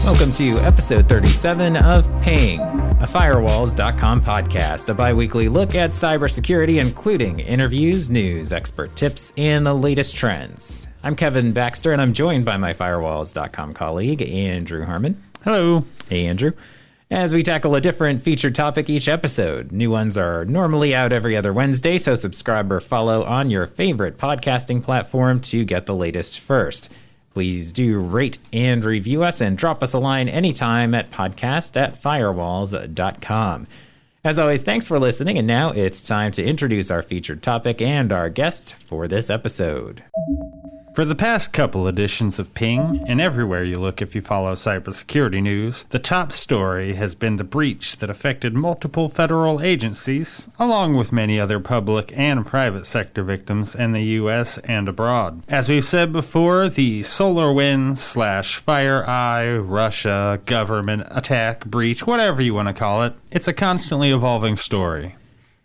Welcome to episode 37 of Ping, a Firewalls.com podcast, a bi-weekly look at cybersecurity, including interviews, news, expert tips, and the latest trends. I'm Kevin Baxter, and I'm joined by my Firewalls.com colleague, Andrew Harmon. Hello. Hey, Andrew. As we tackle a different featured topic each episode. New ones are normally out every other Wednesday, so subscribe or follow on your favorite podcasting platform to get the latest first. Please do rate and review us and drop us a line anytime at podcast@firewalls.com. As always, thanks for listening, and now it's time to introduce our featured topic and our guest for this episode. For the past couple editions of Ping, and everywhere you look if you follow cybersecurity news, the top story has been the breach that affected multiple federal agencies, along with many other public and private sector victims in the U.S. and abroad. As we've said before, the SolarWinds/FireEye Russia government attack, breach, whatever you want to call it, it's a constantly evolving story.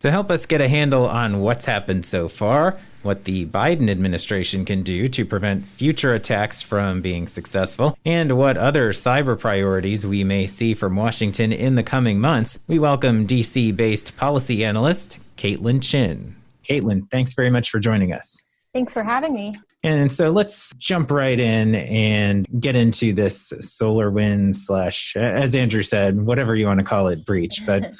To help us get a handle on what's happened so far, what the Biden administration can do to prevent future attacks from being successful, and what other cyber priorities we may see from Washington in the coming months, we welcome DC-based policy analyst Caitlin Chin. Caitlin, thanks very much for joining us. Thanks for having me. And so let's jump right in and get into this SolarWinds / as Andrew said, whatever you want to call it, breach. But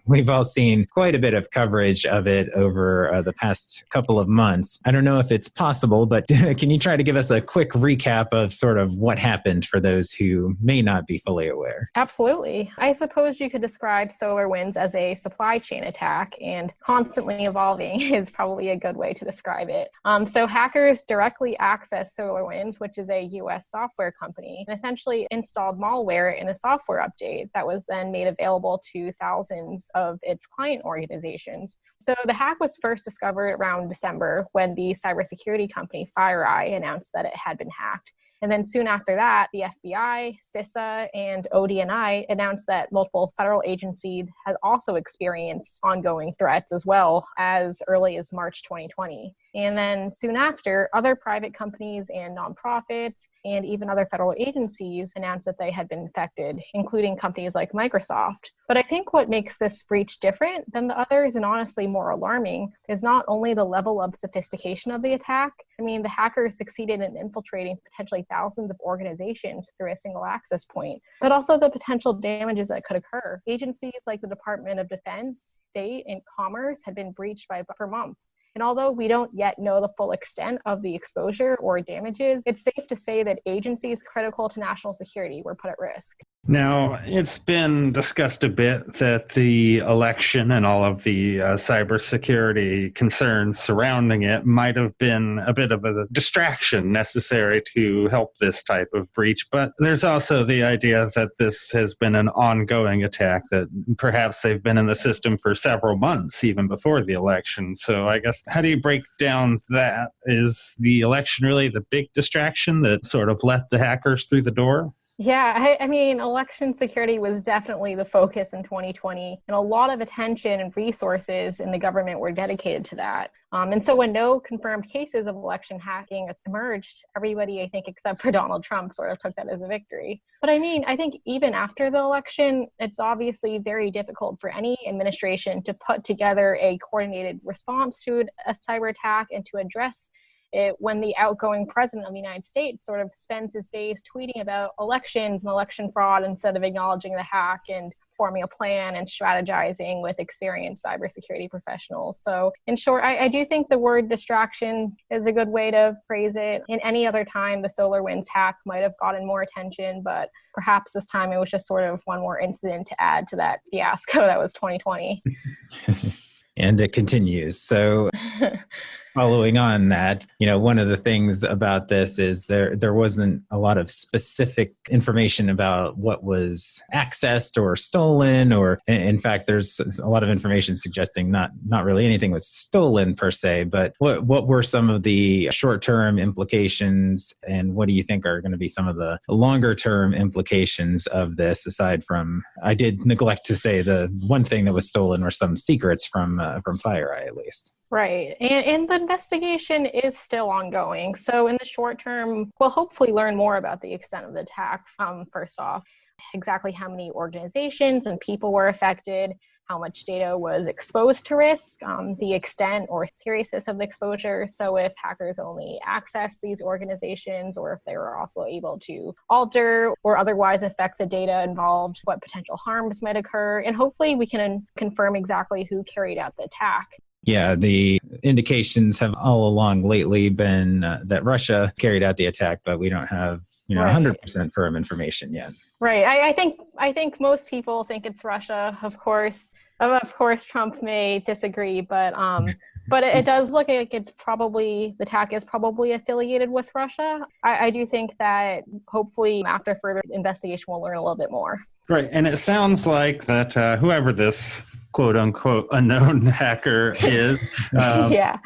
we've all seen quite a bit of coverage of it over the past couple of months. I don't know if it's possible, but can you try to give us a quick recap of sort of what happened for those who may not be fully aware? Absolutely. I suppose you could describe SolarWinds as a supply chain attack, and constantly evolving is probably a good way to describe it. So hackers directly accessed SolarWinds, which is a U.S. software company, and essentially installed malware in a software update that was then made available to thousands of its client organizations. So the hack was first discovered around December when the cybersecurity company FireEye announced that it had been hacked. And then soon after that, the FBI, CISA, and ODNI announced that multiple federal agencies had also experienced ongoing threats as well as early as March 2020. And then soon after, other private companies and nonprofits and even other federal agencies announced that they had been infected, including companies like Microsoft. But I think what makes this breach different than the others, and honestly more alarming, is not only the level of sophistication of the attack. I mean, the hackers succeeded in infiltrating potentially thousands of organizations through a single access point, but also the potential damages that could occur. Agencies like the Department of Defense, State, and Commerce had been breached for months. And although we don't yet know the full extent of the exposure or damages, it's safe to say that agencies critical to national security were put at risk. Now, it's been discussed a bit that the election and all of the cybersecurity concerns surrounding it might have been a bit of a distraction necessary to help this type of breach. But there's also the idea that this has been an ongoing attack, that perhaps they've been in the system for several months, even before the election. So I guess, how do you break down that? Is the election really the big distraction that sort of let the hackers through the door? Yeah, I mean, election security was definitely the focus in 2020, and a lot of attention and resources in the government were dedicated to that. And so when no confirmed cases of election hacking emerged, everybody, I think, except for Donald Trump, sort of took that as a victory. But I mean, I think even after the election, it's obviously very difficult for any administration to put together a coordinated response to a cyber attack and to address it when the outgoing president of the United States sort of spends his days tweeting about elections and election fraud instead of acknowledging the hack and forming a plan and strategizing with experienced cybersecurity professionals. So in short, I do think the word distraction is a good way to phrase it. In any other time, the SolarWinds hack might have gotten more attention, but perhaps this time it was just sort of one more incident to add to that fiasco that was 2020. And it continues. So following on that, one of the things about this is there wasn't a lot of specific information about what was accessed or stolen, or in fact, there's a lot of information suggesting not really anything was stolen per se, but what were some of the short-term implications, and what do you think are going to be some of the longer-term implications of this, aside from, I did neglect to say the one thing that was stolen were some secrets from FireEye, at least. Right. And the investigation is still ongoing. So in the short term, we'll hopefully learn more about the extent of the attack, first off, exactly how many organizations and people were affected, how much data was exposed to risk, the extent or seriousness of the exposure. So if hackers only access these organizations, or if they were also able to alter or otherwise affect the data involved, what potential harms might occur. And hopefully we can confirm exactly who carried out the attack. Yeah, the indications have all along lately been that Russia carried out the attack, but we don't have, Right. 100% firm information yet. Right. I think most people think it's Russia. Of course, Trump may disagree, but it does look like the attack is probably affiliated with Russia. I do think that hopefully after further investigation, we'll learn a little bit more. Right. And it sounds like that whoever this quote unquote unknown hacker is, Yeah.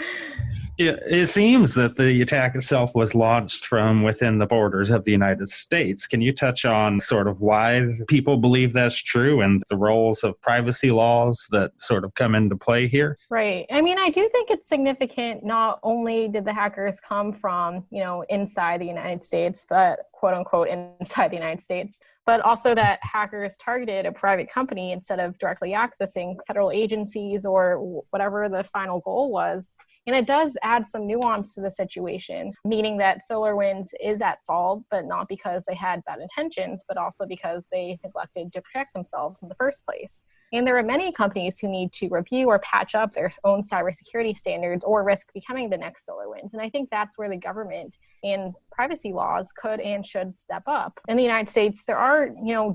It seems that the attack itself was launched from within the borders of the United States. Can you touch on sort of why people believe that's true and the roles of privacy laws that sort of come into play here? Right. I mean, I do think it's significant. Not only did the hackers come from, inside the United States, but quote unquote inside the United States, but also that hackers targeted a private company instead of directly accessing federal agencies or whatever the final goal was. And it does add some nuance to the situation, meaning that SolarWinds is at fault, but not because they had bad intentions, but also because they neglected to protect themselves in the first place. And there are many companies who need to review or patch up their own cybersecurity standards or risk becoming the next SolarWinds. And I think that's where the government and privacy laws could and should step up. In the United States, there are,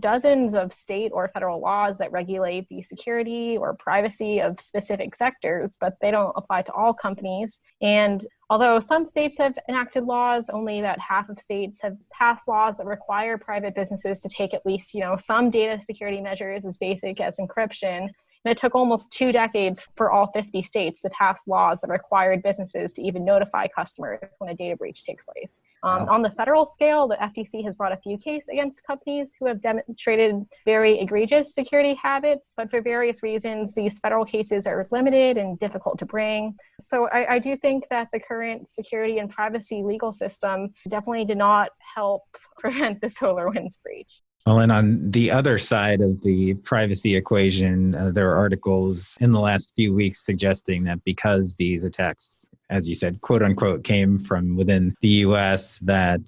dozens of state or federal laws that regulate the security or privacy of specific sectors, but they don't apply to all companies. And although some states have enacted laws, only about half of states have passed laws that require private businesses to take at least, some data security measures as basic as encryption. And it took almost 2 decades for all 50 states to pass laws that required businesses to even notify customers when a data breach takes place. Wow. On the federal scale, the FTC has brought a few cases against companies who have demonstrated very egregious security habits, but for various reasons, these federal cases are limited and difficult to bring. So I do think that the current security and privacy legal system definitely did not help prevent the SolarWinds breach. Well, and on the other side of the privacy equation, there are articles in the last few weeks suggesting that because these attacks, as you said, quote unquote, came from within the US, that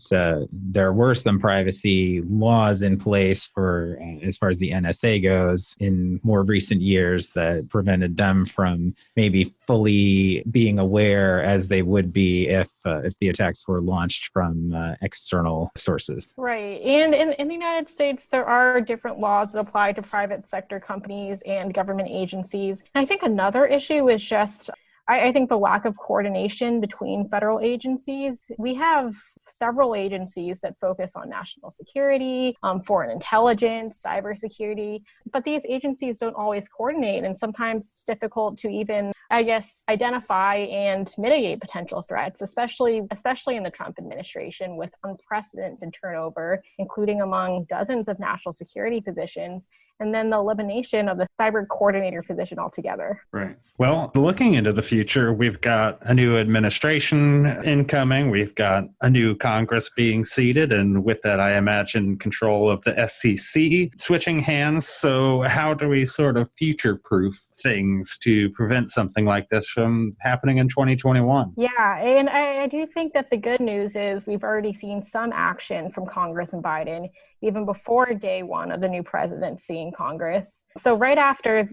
there were some privacy laws in place for, as far as the NSA goes, in more recent years that prevented them from maybe fully being aware as they would be if the attacks were launched from external sources. Right. And in the United States, there are different laws that apply to private sector companies and government agencies. And I think another issue is just I think the lack of coordination between federal agencies. We have several agencies that focus on national security, foreign intelligence, cybersecurity, but these agencies don't always coordinate, and sometimes it's difficult to even, identify and mitigate potential threats, especially in the Trump administration with unprecedented turnover, including among dozens of national security positions, and then the elimination of the cyber coordinator position altogether. Right. Well, looking into the future, we've got a new administration incoming. We've got a new Congress being seated, and with that, I imagine control of the SCC switching hands. So how do we sort of future-proof things to prevent something like this from happening in 2021? Yeah, and I do think that the good news is we've already seen some action from Congress and Biden, even before day one of the new presidency in Congress. So right after,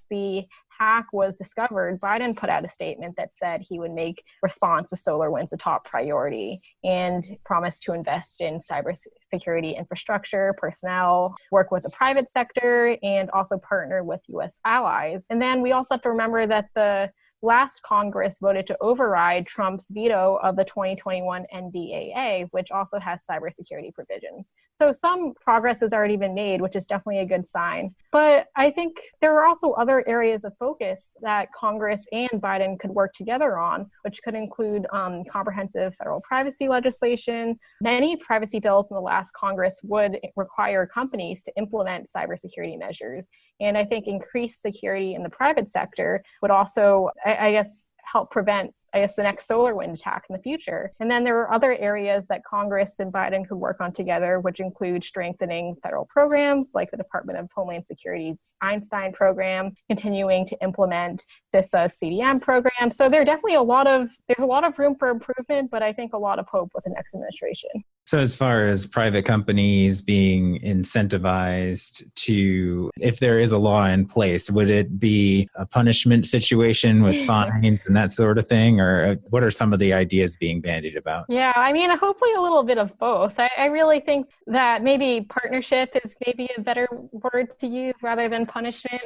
the hack was discovered, Biden put out a statement that said he would make response to SolarWinds a top priority and promised to invest in cybersecurity infrastructure, personnel, work with the private sector, and also partner with U.S. allies. And then we also have to remember that the last Congress voted to override Trump's veto of the 2021 NDAA, which also has cybersecurity provisions. So some progress has already been made, which is definitely a good sign. But I think there are also other areas of focus that Congress and Biden could work together on, which could include comprehensive federal privacy legislation. Many privacy bills in the last Congress would require companies to implement cybersecurity measures. And I think increased security in the private sector would also I guess, help prevent, the next SolarWinds attack in the future. And then there are other areas that Congress and Biden could work on together, which include strengthening federal programs like the Department of Homeland Security's Einstein program, continuing to implement CISA's CDM program. So there's a lot of room for improvement, but I think a lot of hope with the next administration. So as far as private companies being incentivized to, if there is a law in place, would it be a punishment situation with fines and that sort of thing? Or what are some of the ideas being bandied about? Yeah, hopefully a little bit of both. I really think that maybe partnership is maybe a better word to use rather than punishment.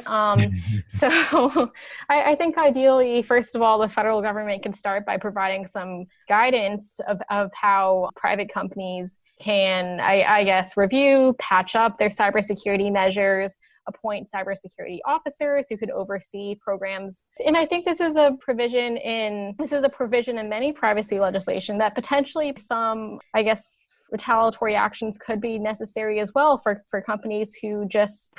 So I think ideally, first of all, the federal government can start by providing some guidance of how private companies can, review, patch up their cybersecurity measures, appoint cybersecurity officers who could oversee programs. And I think this is a provision in many privacy legislation that potentially some, retaliatory actions could be necessary as well for companies who just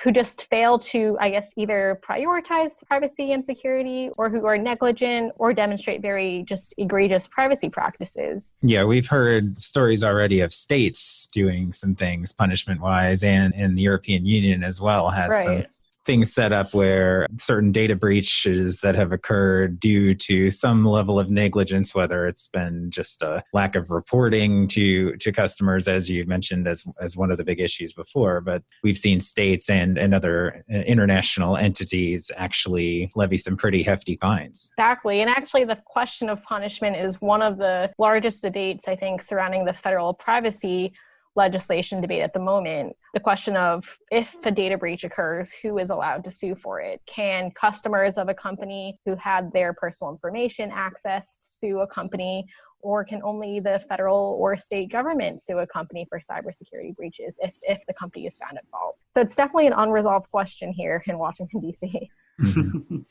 fail to, either prioritize privacy and security, or who are negligent or demonstrate very just egregious privacy practices. Yeah, we've heard stories already of states doing some things punishment-wise, and the European Union as well has some things set up where certain data breaches that have occurred due to some level of negligence, whether it's been just a lack of reporting to customers, as you mentioned, as one of the big issues before. But we've seen states and other international entities actually levy some pretty hefty fines. Exactly. And actually, the question of punishment is one of the largest debates, I think, surrounding the federal privacy legislation debate at the moment. The question of, if a data breach occurs, who is allowed to sue for it? Can customers of a company who had their personal information accessed sue a company, or can only the federal or state government sue a company for cybersecurity breaches if the company is found at fault? So it's definitely an unresolved question here in Washington, D.C.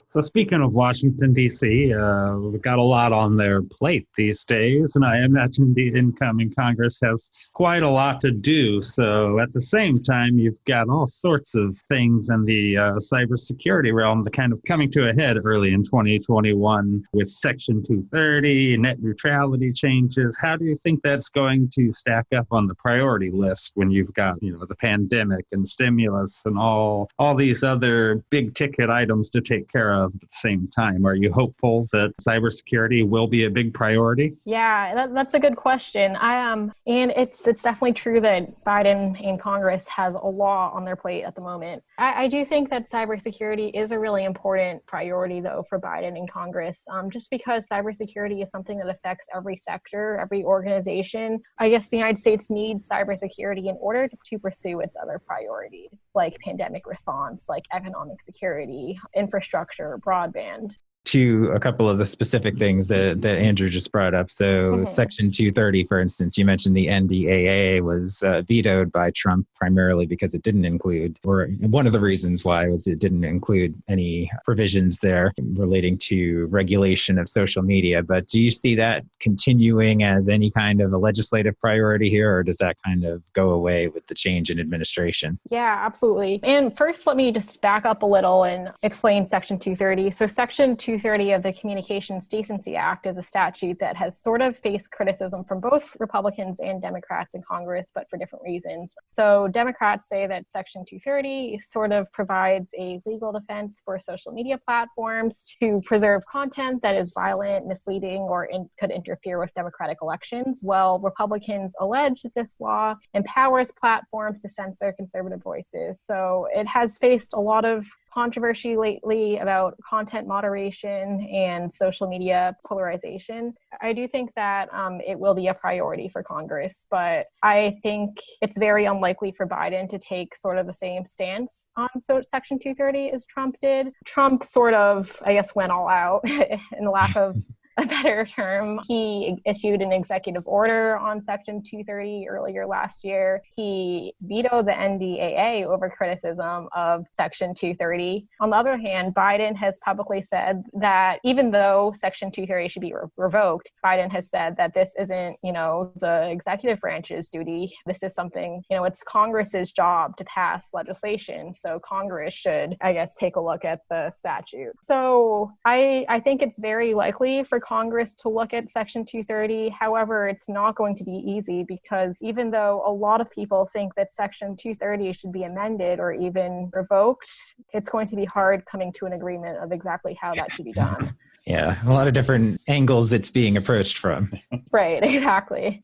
So speaking of Washington, D.C., we've got a lot on their plate these days, and I imagine the incoming Congress has quite a lot to do. So at the same time, you've got all sorts of things in the cybersecurity realm that kind of coming to a head early in 2021 with Section 230, net neutrality changes. How do you think that's going to stack up on the priority list when you've got, the pandemic and stimulus and all these other big ticket items to take care of at the same time? Are you hopeful that cybersecurity will be a big priority? Yeah, that's a good question. And it's definitely true that Biden and Congress has a law on their plate at the moment. I do think that cybersecurity is a really important priority, though, for Biden and Congress, just because cybersecurity is something that affects every sector, every organization. I guess the United States needs cybersecurity in order to pursue its other priorities, like pandemic response, like economic security, infrastructure, broadband. To a couple of the specific things that Andrew just brought up. So Section 230, for instance, you mentioned the NDAA was vetoed by Trump primarily because it didn't include, or one of the reasons why was it didn't include any provisions there relating to regulation of social media. But do you see that continuing as any kind of a legislative priority here, or does that kind of go away with the change in administration? Yeah, absolutely. And first, let me just back up a little and explain Section 230. So Section 230 of the Communications Decency Act is a statute that has sort of faced criticism from both Republicans and Democrats in Congress, but for different reasons. So Democrats say that Section 230 sort of provides a legal defense for social media platforms to preserve content that is violent, misleading, or could interfere with democratic elections. Well, Republicans allege that this law empowers platforms to censor conservative voices. So it has faced a lot of controversy lately about content moderation and social media polarization. I do think that it will be a priority for Congress, but I think it's very unlikely for Biden to take sort of the same stance on Section 230 as Trump did. Trump sort of, went all out in lack of a better term. He issued an executive order on Section 230 earlier last year. He vetoed the NDAA over criticism of Section 230. On the other hand, Biden has publicly said that even though Section 230 should be revoked, Biden has said that this isn't, the executive branch's duty. This is something, it's Congress's job to pass legislation. So Congress should, I guess, take a look at the statute. So I think it's very likely for Congress to look at Section 230. However, it's not going to be easy because even though a lot of people think that Section 230 should be amended or even revoked, it's going to be hard coming to an agreement of exactly how that should be done. Yeah, a lot of different angles it's being approached from. Right, exactly.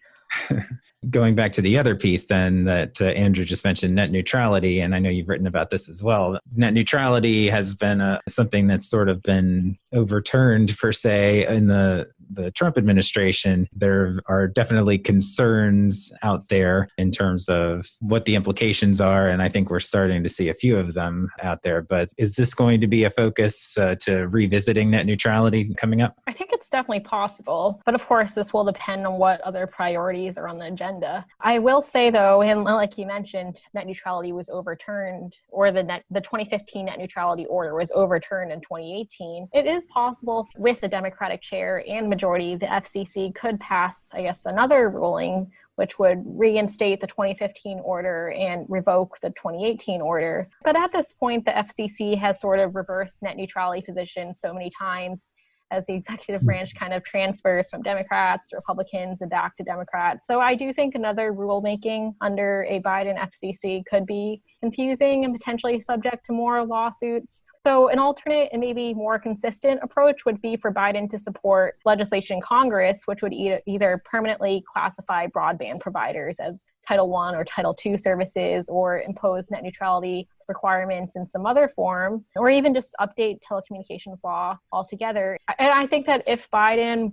Going back to the other piece then that Andrew just mentioned, net neutrality, and I know you've written about this as well. Net neutrality has been something that's sort of been overturned per se in the Trump administration. There are definitely concerns out there in terms of what the implications are, and I think we're starting to see a few of them out there. But is this going to be a focus to revisiting net neutrality coming up? I think it's definitely possible, but of course this will depend on what other priorities are on the agenda. I will say though, and like you mentioned, net neutrality was overturned, or the 2015 net neutrality order was overturned in 2018. It is possible with the Democratic chair and majority, the FCC could pass, I guess, another ruling which would reinstate the 2015 order and revoke the 2018 order. But at this point, the FCC has sort of reversed net neutrality positions so many times as the executive branch kind of transfers from Democrats to Republicans and back to Democrats. So I do think another rulemaking under a Biden FCC could be confusing and potentially subject to more lawsuits. So an alternate and maybe more consistent approach would be for Biden to support legislation in Congress, which would either permanently classify broadband providers as Title I or Title II services, or impose net neutrality requirements in some other form, or even just update telecommunications law altogether. And I think that if Biden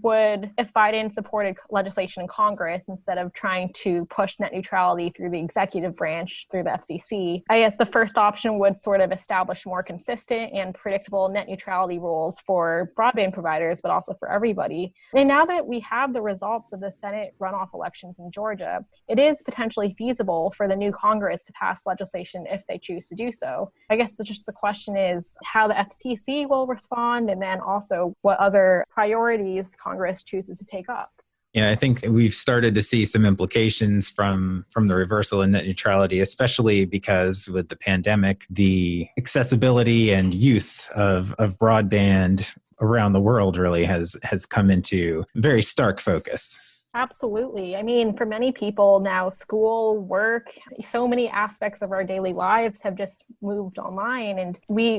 supported legislation in Congress instead of trying to push net neutrality through the executive branch, through the FCC, I guess the first option would sort of establish more consistent and predictable net neutrality rules for broadband providers, but also for everybody. And now that we have the results of the Senate runoff elections in Georgia, it is potentially feasible for the new Congress to pass legislation if they choose to do so. I guess the question is how the FCC will respond, and then also what other priorities Congress chooses to take up. Yeah, I think we've started to see some implications from the reversal in net neutrality, especially because with the pandemic, the accessibility and use of broadband around the world really has come into very stark focus. Absolutely. I mean, for many people now, school, work, so many aspects of our daily lives have just moved online. And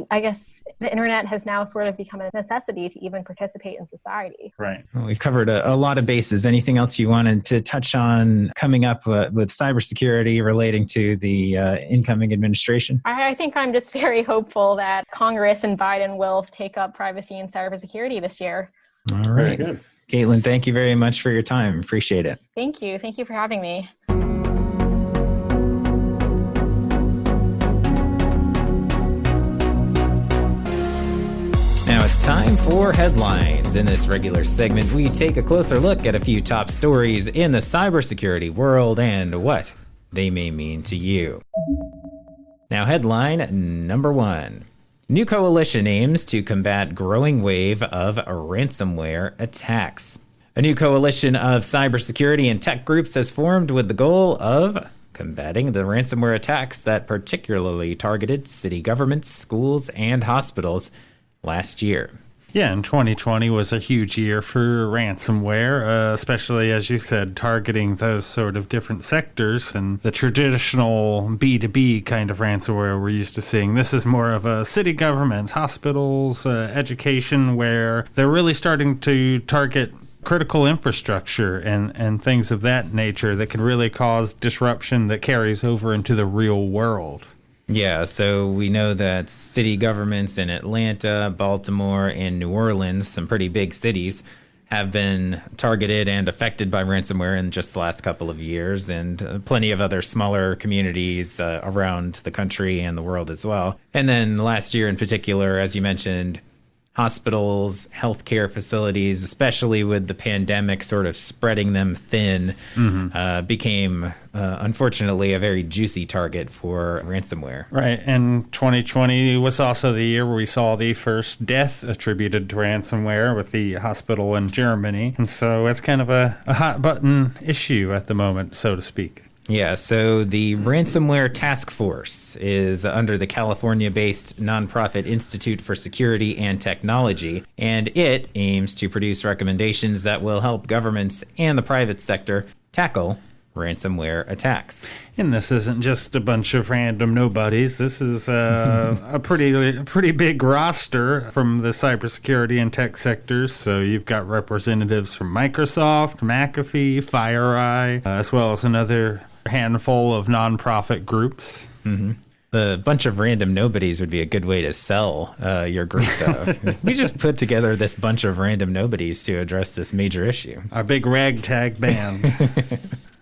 I guess the internet has now sort of become a necessity to even participate in society. Right. Well, we've covered a lot of bases. Anything else you wanted to touch on coming up with cybersecurity relating to the incoming administration? I think I'm just very hopeful that Congress and Biden will take up privacy and cybersecurity this year. All right. Very good. Caitlin, thank you very much for your time. Appreciate it. Thank you. Thank you for having me. Now it's time for headlines. In this regular segment, we take a closer look at a few top stories in the cybersecurity world and what they may mean to you. Now, headline number 1. New coalition aims to combat growing wave of ransomware attacks. A new coalition of cybersecurity and tech groups has formed with the goal of combating the ransomware attacks that particularly targeted city governments, schools, and hospitals last year. Yeah, and 2020 was a huge year for ransomware, especially, as you said, targeting those sort of different sectors and the traditional B2B kind of ransomware we're used to seeing. This is more of a city governments, hospitals, education, where they're really starting to target critical infrastructure and things of that nature that can really cause disruption that carries over into the real world. Yeah, so we know that city governments in Atlanta, Baltimore, and New Orleans, some pretty big cities, have been targeted and affected by ransomware in just the last couple of years, and plenty of other smaller communities around the country and the world as well. And then last year in particular, as you mentioned, hospitals, healthcare facilities, especially with the pandemic sort of spreading them thin, became, unfortunately, a very juicy target for ransomware. Right. And 2020 was also the year where we saw the first death attributed to ransomware with the hospital in Germany. And so it's kind of a hot button issue at the moment, so to speak. Yeah, so the Ransomware Task Force is under the California-based nonprofit Institute for Security and Technology, and it aims to produce recommendations that will help governments and the private sector tackle ransomware attacks. And this isn't just a bunch of random nobodies. This is a pretty big roster from the cybersecurity and tech sectors. So you've got representatives from Microsoft, McAfee, FireEye, as well as another handful of nonprofit groups. The bunch of random nobodies would be a good way to sell your group, though. We just put together this bunch of random nobodies to address this major issue. Our big ragtag band.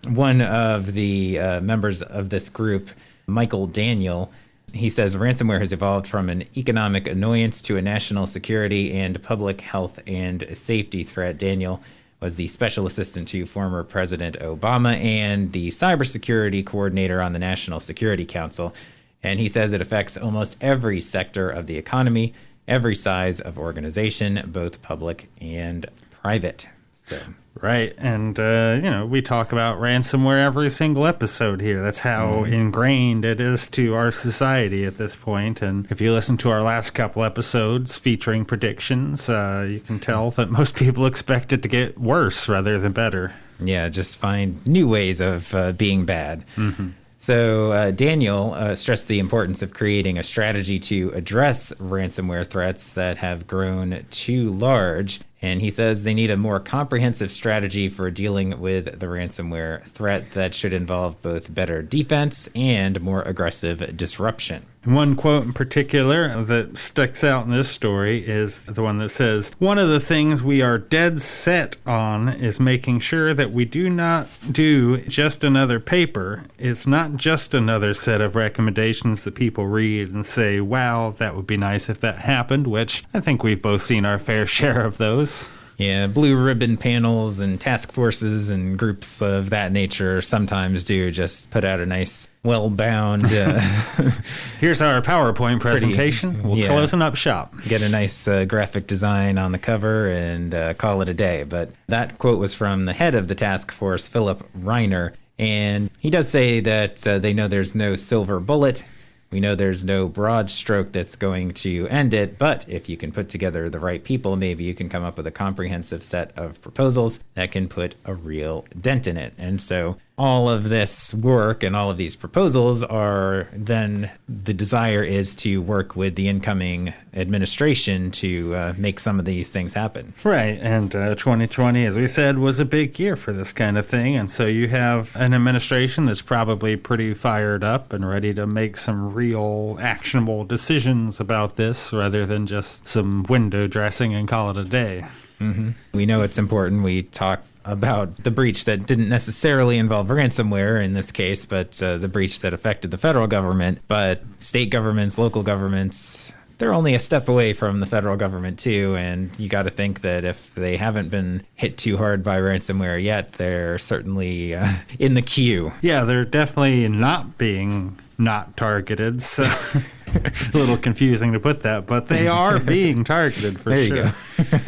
One of the members of this group, Michael Daniel, he says ransomware has evolved from an economic annoyance to a national security and public health and safety threat. Daniel was the special assistant to former President Obama and the cybersecurity coordinator on the National Security Council. And he says it affects almost every sector of the economy, every size of organization, both public and private. So. Right. And, we talk about ransomware every single episode here. That's how ingrained it is to our society at this point. And if you listen to our last couple episodes featuring predictions, you can tell that most people expect it to get worse rather than better. Yeah, just find new ways of being bad. So Daniel stressed the importance of creating a strategy to address ransomware threats that have grown too large. And he says they need a more comprehensive strategy for dealing with the ransomware threat that should involve both better defense and more aggressive disruption. One quote in particular that sticks out in this story is the one that says, "One of the things we are dead set on is making sure that we do not do just another paper. It's not just another set of recommendations that people read and say, wow, that would be nice if that happened," which I think we've both seen our fair share of those. Yeah, blue ribbon panels and task forces and groups of that nature sometimes do just put out a nice, well-bound... Here's our PowerPoint presentation. We'll close up shop. Get a nice graphic design on the cover and call it a day. But that quote was from the head of the task force, Philip Reiner, and he does say that they know there's no silver bullet. We know there's no broad stroke that's going to end it, but if you can put together the right people, maybe you can come up with a comprehensive set of proposals that can put a real dent in it. And so all of this work and all of these proposals are then the desire is to work with the incoming administration to make some of these things happen. Right. And 2020, as we said, was a big year for this kind of thing. And so you have an administration that's probably pretty fired up and ready to make some real actionable decisions about this rather than just some window dressing and call it a day. We know it's important. We talk about the breach that didn't necessarily involve ransomware in this case, but the breach that affected the federal government. But state governments, local governments, they're only a step away from the federal government too. And you got to think that if they haven't been hit too hard by ransomware yet, they're certainly in the queue. Yeah, they're definitely not targeted. So a little confusing to put that, but they are being targeted for there sure. You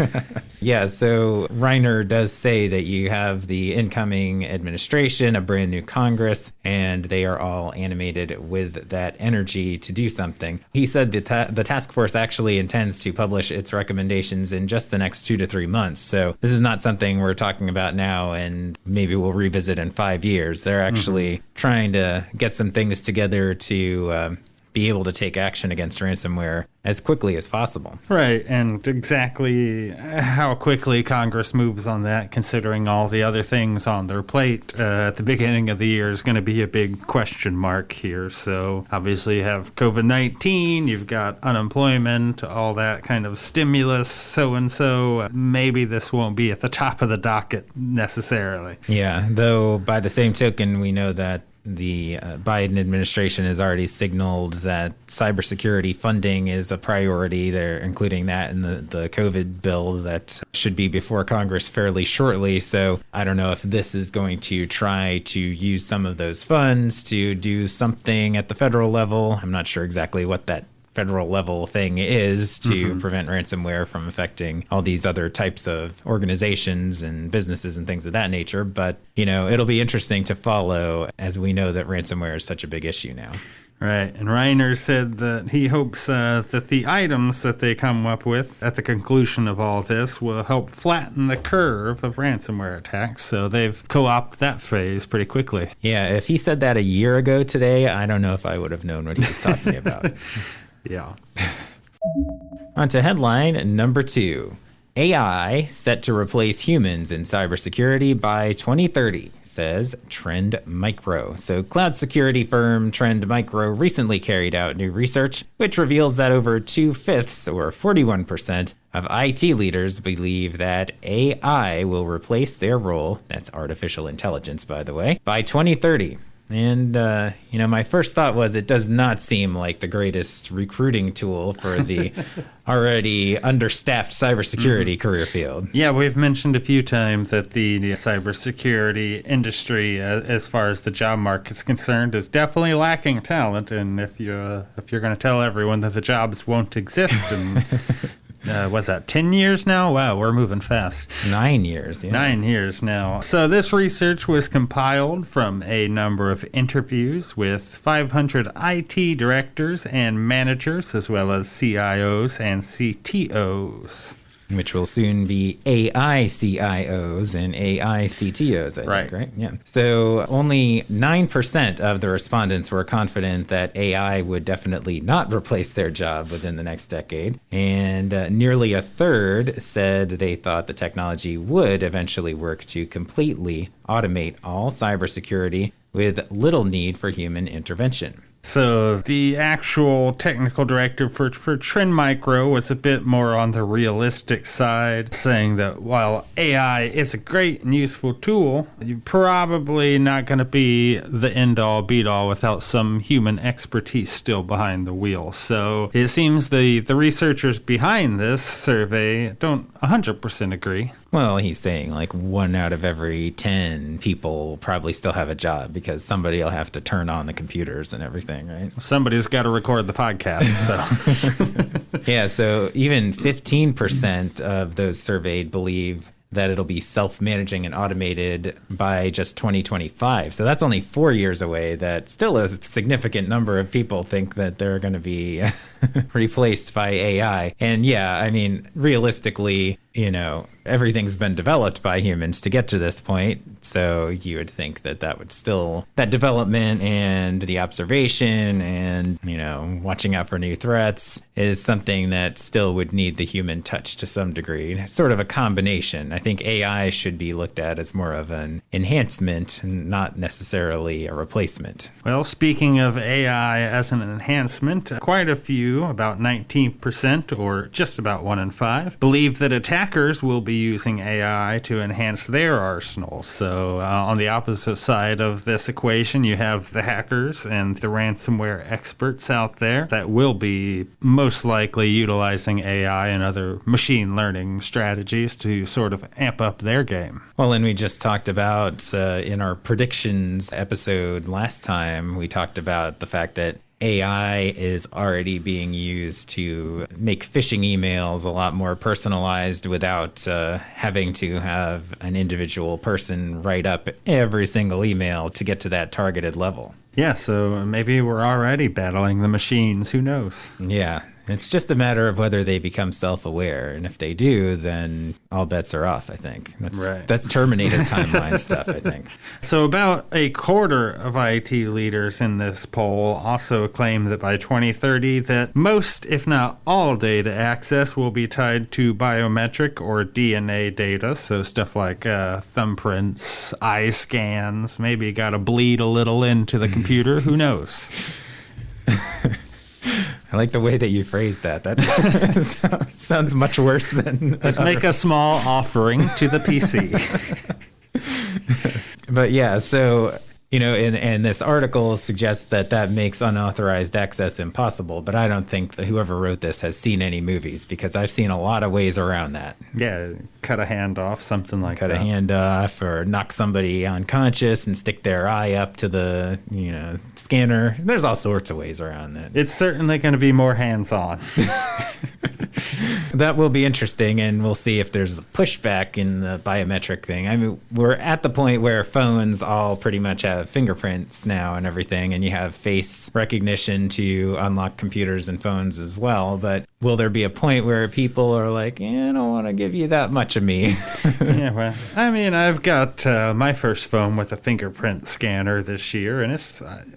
go. Yeah, so Reiner does say that you have the incoming administration, a brand new Congress, and they are all animated with that energy to do something. He said that the task force actually intends to publish its recommendations in just the next 2 to 3 months. So this is not something we're talking about now and maybe we'll revisit in 5 years. They're actually trying to get some things together to be able to take action against ransomware as quickly as possible. Right, and exactly how quickly Congress moves on that, considering all the other things on their plate at the beginning of the year, is going to be a big question mark here. So obviously you have COVID-19, you've got unemployment, all that kind of stimulus, so maybe this won't be at the top of the docket necessarily. Yeah, though by the same token, we know that the Biden administration has already signaled that cybersecurity funding is a priority. They're including that in the COVID bill that should be before Congress fairly shortly. So I don't know if this is going to try to use some of those funds to do something at the federal level. I'm not sure exactly what that federal level thing is to prevent ransomware from affecting all these other types of organizations and businesses and things of that nature. But, it'll be interesting to follow as we know that ransomware is such a big issue now. Right. And Reiner said that he hopes that the items that they come up with at the conclusion of all this will help flatten the curve of ransomware attacks. So they've co-opted that phrase pretty quickly. Yeah. If he said that a year ago today, I don't know if I would have known what he was talking about. Yeah. On to headline number 2. AI set to replace humans in cybersecurity by 2030, says Trend Micro. So cloud security firm Trend Micro recently carried out new research, which reveals that over 2/5 or 41% of IT leaders believe that AI will replace their role, that's artificial intelligence, by the way, by 2030. And, my first thought was it does not seem like the greatest recruiting tool for the already understaffed cybersecurity career field. Yeah, we've mentioned a few times that the cybersecurity industry, as far as the job market's concerned, is definitely lacking talent. And if you're going to tell everyone that the jobs won't exist in what's that, 10 years now? Wow, we're moving fast. 9 years, yeah. 9 years now. So this research was compiled from a number of interviews with 500 IT directors and managers, as well as CIOs and CTOs. Which will soon be AI CIOs and AI CTOs, I think, right? Yeah. So only 9% of the respondents were confident that AI would definitely not replace their job within the next decade. And nearly a third said they thought the technology would eventually work to completely automate all cybersecurity with little need for human intervention. So the actual technical director for Trend Micro was a bit more on the realistic side, saying that while AI is a great and useful tool, you're probably not going to be the end-all, beat-all without some human expertise still behind the wheel. So it seems the researchers behind this survey don't 100% agree. Well, he's saying like 1 out of every 10 people probably still have a job because somebody will have to turn on the computers and everything, right? Somebody's got to record the podcast, so. Yeah, so even 15% of those surveyed believe that it'll be self-managing and automated by just 2025. So that's only 4 years away. That still a significant number of people think that they're going to be replaced by AI. And yeah, I mean, realistically, everything's been developed by humans to get to this point. So you would think that that development and the observation and, watching out for new threats is something that still would need the human touch to some degree. Sort of a combination. I think AI should be looked at as more of an enhancement, not necessarily a replacement. Well, speaking of AI as an enhancement, quite a few, about 19% or just about 1 in 5, believe that attackers will be using AI to enhance their arsenal. So on the opposite side of this equation, you have the hackers and the ransomware experts out there that will be most likely utilizing AI and other machine learning strategies to sort of amp up their game. Well, and we just talked about in our predictions episode last time, we talked about the fact that AI is already being used to make phishing emails a lot more personalized without having to have an individual person write up every single email to get to that targeted level. Yeah, so maybe we're already battling the machines. Who knows? Yeah. It's just a matter of whether they become self-aware. And if they do, then all bets are off, I think. That's Terminator timeline stuff, I think. So about a quarter of IT leaders in this poll also claim that by 2030 that most, if not all, data access will be tied to biometric or DNA data. So stuff like thumbprints, eye scans, maybe got to bleed a little into the computer. Who knows? I like the way that you phrased that. That sounds much worse than... Just make a small offering to the PC. But yeah, so, and this article suggests that makes unauthorized access impossible, but I don't think that whoever wrote this has seen any movies, because I've seen a lot of ways around that. Yeah, cut a hand off, something like that. Cut a hand off, or knock somebody unconscious and stick their eye up to the, scanner. There's all sorts of ways around that. It's certainly going to be more hands-on. That will be interesting, and we'll see if there's a pushback in the biometric thing. I mean, we're at the point where phones all pretty much have fingerprints now and everything, and you have face recognition to unlock computers and phones as well. But will there be a point where people are like, I don't want to give you that much of me? Yeah, well, I mean, I've got my first phone with a fingerprint scanner this year, and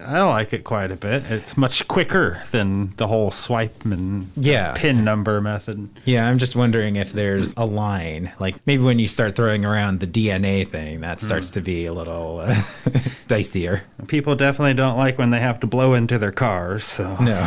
I like it quite a bit. It's much quicker than the whole swipe and PIN number method. Yeah, I'm just wondering if there's a line, like maybe when you start throwing around the DNA thing, that starts to be a little dicier. People definitely don't like when they have to blow into their cars. So. No.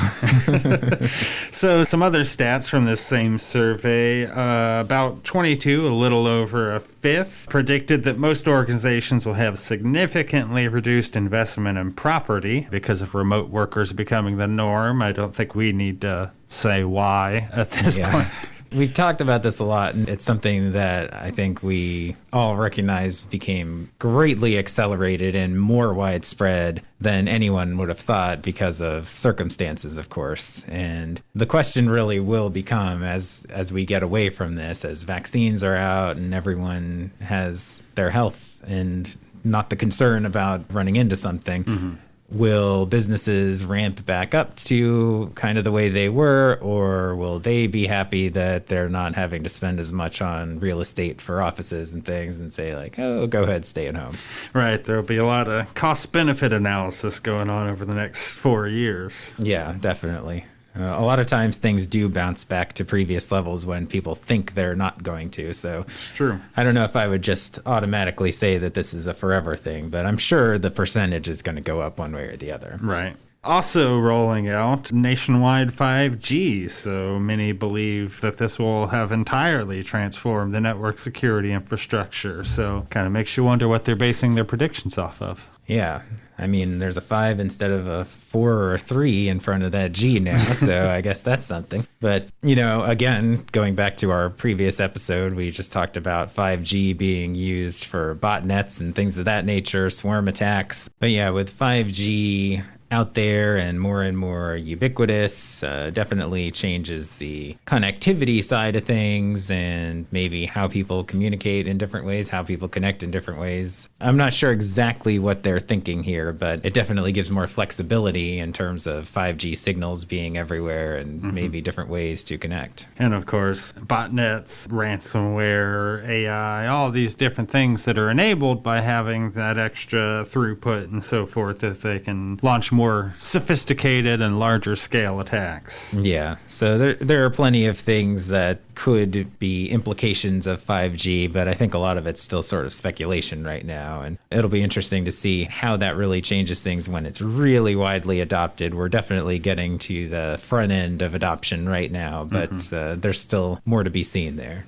So some other stats from this same survey, about 22, a little over a fifth, predicted that most organizations will have significantly reduced investment in property because of remote workers becoming the norm. I don't think we need to say why at this point. We've talked about this a lot, and it's something that I think we all recognize became greatly accelerated and more widespread than anyone would have thought because of circumstances, of course. And the question really will become, as we get away from this, as vaccines are out and everyone has their health and not the concern about running into something, will businesses ramp back up to kind of the way they were, or will they be happy that they're not having to spend as much on real estate for offices and things and say like, oh, go ahead, stay at home? Right. There'll be a lot of cost-benefit analysis going on over the next 4 years. Yeah, definitely. A lot of times things do bounce back to previous levels when people think they're not going to. So it's true. I don't know if I would just automatically say that this is a forever thing, but I'm sure the percentage is going to go up one way or the other. Right. Also rolling out nationwide 5G, so many believe that this will have entirely transformed the network security infrastructure. So kind of makes you wonder what they're basing their predictions off of. Yeah. I mean, there's a 5 instead of a 4 or a 3 in front of that G now, so I guess that's something. But, again, going back to our previous episode, we just talked about 5G being used for botnets and things of that nature, swarm attacks. But yeah, with 5G out there and more ubiquitous, definitely changes the connectivity side of things and maybe how people communicate in different ways, how people connect in different ways. I'm not sure exactly what they're thinking here, but it definitely gives more flexibility in terms of 5G signals being everywhere and maybe different ways to connect. And of course, botnets, ransomware, AI, all these different things that are enabled by having that extra throughput and so forth, that they can launch more sophisticated and larger scale attacks. Yeah, so there are plenty of things that could be implications of 5G, but I think a lot of it's still sort of speculation right now, and it'll be interesting to see how that really changes things when it's really widely adopted. We're definitely getting to the front end of adoption right now, but there's still more to be seen there.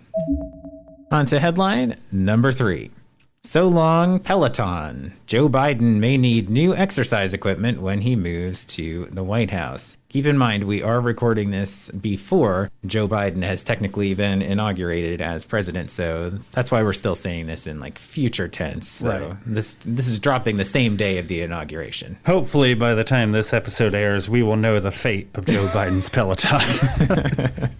On to headline number 3. So long, Peloton. Joe Biden may need new exercise equipment when he moves to the White House. Keep in mind, we are recording this before Joe Biden has technically been inaugurated as president, so that's why we're still saying this in future tense. So right. This is dropping the same day of the inauguration. Hopefully, by the time this episode airs, we will know the fate of Joe Biden's Peloton.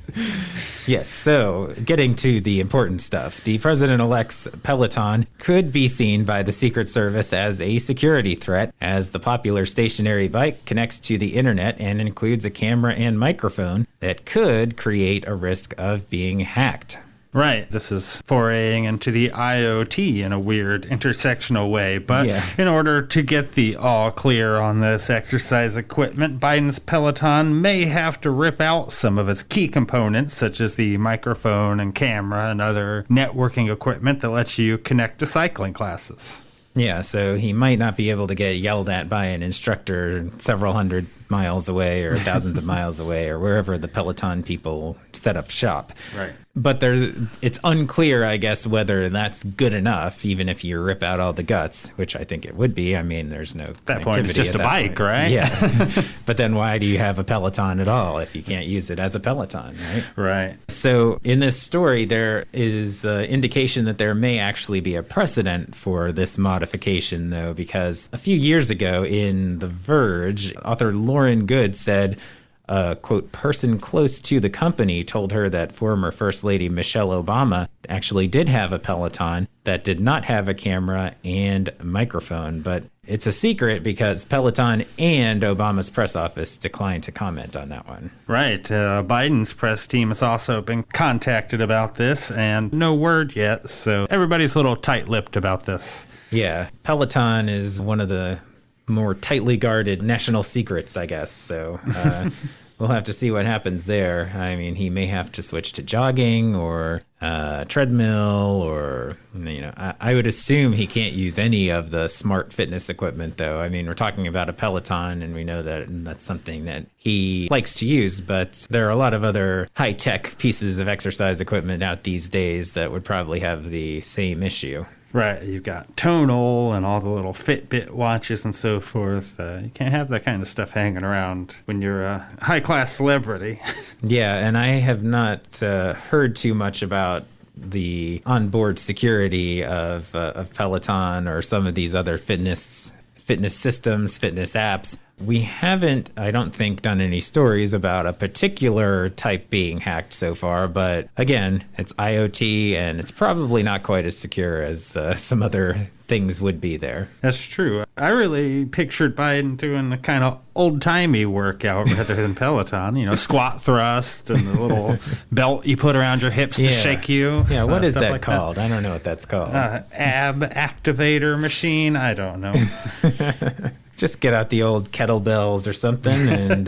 Yes, so getting to the important stuff. The president-elect's Peloton could be seen by the Secret Service as a security threat, as the popular stationary bike connects to the internet and includes a camera and microphone that could create a risk of being hacked. Right. This is foraying into the IoT in a weird intersectional way. But in order to get the all clear on this exercise equipment, Biden's Peloton may have to rip out some of its key components, such as the microphone and camera and other networking equipment that lets you connect to cycling classes. Yeah, so he might not be able to get yelled at by an instructor several hundred miles away or thousands of miles away or wherever the Peloton people set up shop. Right. But it's unclear, I guess, whether that's good enough, even if you rip out all the guts, which I think it would be. I mean, there's no At that point, it's just a bike, right? Yeah. But then why do you have a Peloton at all if you can't use it as a Peloton, right? Right. So in this story, there is indication that there may actually be a precedent for this modification, though, because a few years ago in The Verge, author Lauren Good said, a, quote, person close to the company told her that former First Lady Michelle Obama actually did have a Peloton that did not have a camera and microphone. But it's a secret because Peloton and Obama's press office declined to comment on that one. Right. Biden's press team has also been contacted about this, and no word yet. So everybody's a little tight-lipped about this. Yeah. Peloton is one of the more tightly guarded national secrets, I guess. So we'll have to see what happens there. I mean, he may have to switch to jogging or treadmill or, I would assume he can't use any of the smart fitness equipment, though. I mean, we're talking about a Peloton, and we know that that's something that he likes to use, but there are a lot of other high-tech pieces of exercise equipment out these days that would probably have the same issue. Right. You've got Tonal and all the little Fitbit watches and so forth. You can't have that kind of stuff hanging around when you're a high-class celebrity. Yeah, and I have not heard too much about the onboard security of Peloton or some of these other fitness systems, fitness apps. We haven't, I don't think, done any stories about a particular type being hacked so far, but again, it's IoT and it's probably not quite as secure as some other things would be there. That's true. I really pictured Biden doing a kind of old-timey workout rather than Peloton, squat thrust and the little belt you put around your hips to shake you. Yeah, what is that called? I don't know what that's called. Ab activator machine? I don't know. Just get out the old kettlebells or something, and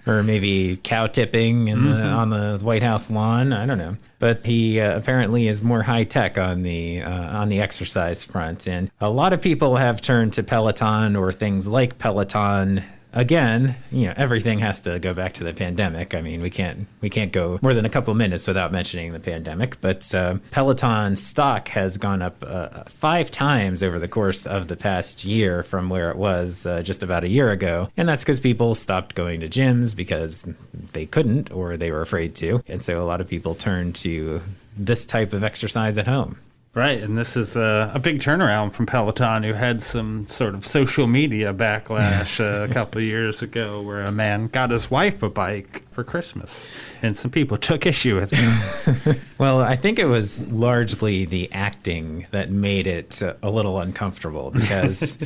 or maybe cow tipping on the White House lawn. I don't know, but he apparently is more high tech on the exercise front, and a lot of people have turned to Peloton or things like Peloton. Again, everything has to go back to the pandemic. I mean, we can't go more than a couple minutes without mentioning the pandemic. But Peloton stock has gone up 5 times over the course of the past year from where it was just about a year ago. And that's because people stopped going to gyms because they couldn't or they were afraid to. And so a lot of people turned to this type of exercise at home. Right, and this is a big turnaround from Peloton, who had some sort of social media backlash a couple of years ago where a man got his wife a bike for Christmas, and some people took issue with it. Well, I think it was largely the acting that made it a little uncomfortable because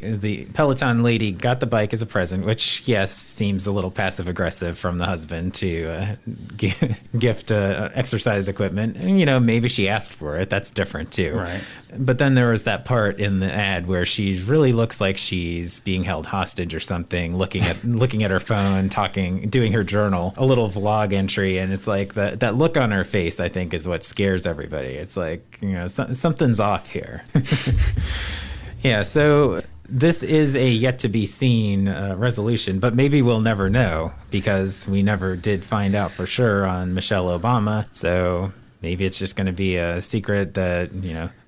the Peloton lady got the bike as a present, which, yes, seems a little passive-aggressive from the husband to gift exercise equipment. And, maybe she asked for it. That's different, too. Right. But then there was that part in the ad where she really looks like she's being held hostage or something, looking at her phone, talking, doing her journal, a little vlog entry. And it's like that look on her face, I think, is what scares everybody. It's like, something's off here. Yeah, so this is a yet-to-be-seen resolution, but maybe we'll never know because we never did find out for sure on Michelle Obama. So maybe it's just going to be a secret that,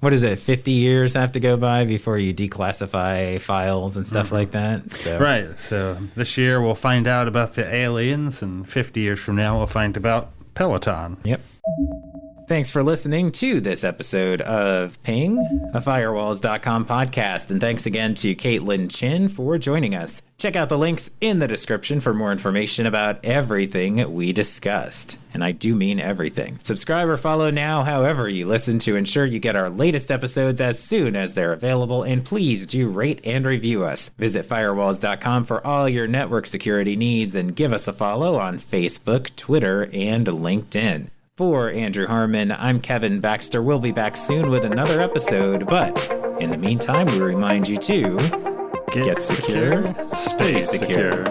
what is it, 50 years have to go by before you declassify files and stuff like that? So. Right. So this year we'll find out about the aliens, and 50 years from now we'll find about Peloton. Yep. Thanks for listening to this episode of Ping, a Firewalls.com podcast. And thanks again to Caitlin Chin for joining us. Check out the links in the description for more information about everything we discussed. And I do mean everything. Subscribe or follow now however you listen to ensure you get our latest episodes as soon as they're available. And please do rate and review us. Visit Firewalls.com for all your network security needs and give us a follow on Facebook, Twitter, and LinkedIn. For Andrew Harmon, I'm Kevin Baxter. We'll be back soon with another episode, but in the meantime, we remind you to get secure, stay secure.